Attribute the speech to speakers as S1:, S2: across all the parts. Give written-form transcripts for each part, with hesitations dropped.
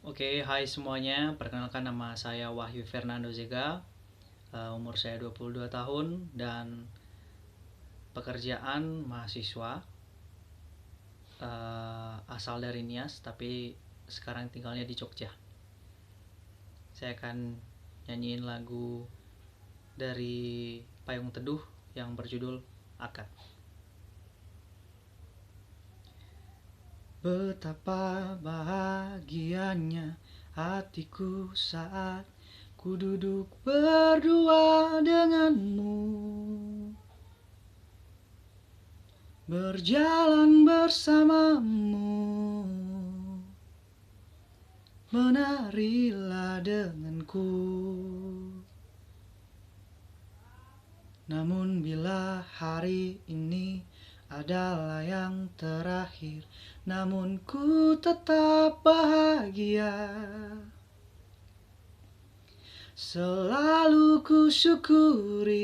S1: Oke, hai semuanya. Perkenalkan nama saya Wahyu Fernando Zega. Umur saya 22 tahun dan pekerjaan mahasiswa. Asal dari Nias tapi sekarang tinggalnya di Jogja. Saya akan nyanyiin lagu dari Payung Teduh yang berjudul Akad. Betapa bahagianya hatiku saat ku duduk berdua denganmu, berjalan bersamamu, menarilah denganku. Namun bila hari ini adalah yang terakhir, namun ku tetap bahagia. Selalu ku syukuri,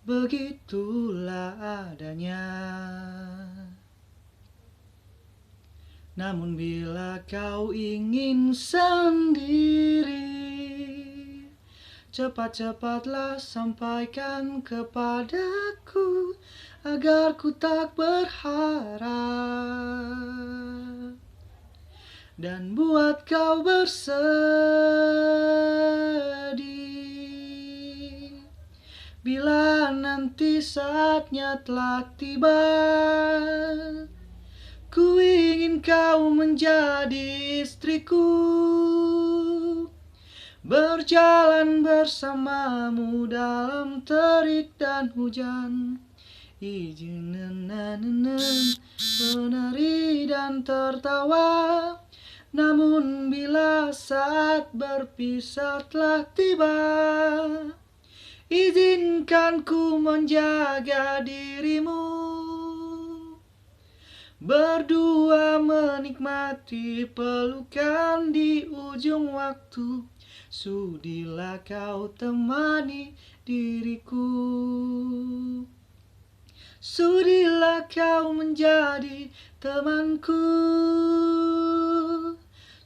S1: begitulah adanya. Namun bila kau ingin sendiri, cepat-cepatlah sampaikan kepadaku agar ku tak berharap dan buat kau bersedih. Bila nanti saatnya telah tiba, ku ingin kau menjadi istriku, berjalan bersamamu dalam terik dan hujan, menari dan tertawa. Namun bila saat berpisah telah tiba, izinkan ku menjaga dirimu, berdua menikmati pelukan di ujung waktu. Sudilah kau temani diriku, sudilah kau menjadi temanku,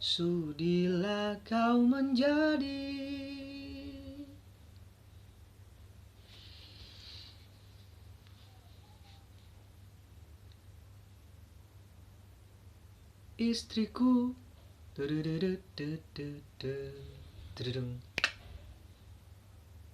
S1: sudilah kau menjadi istriku.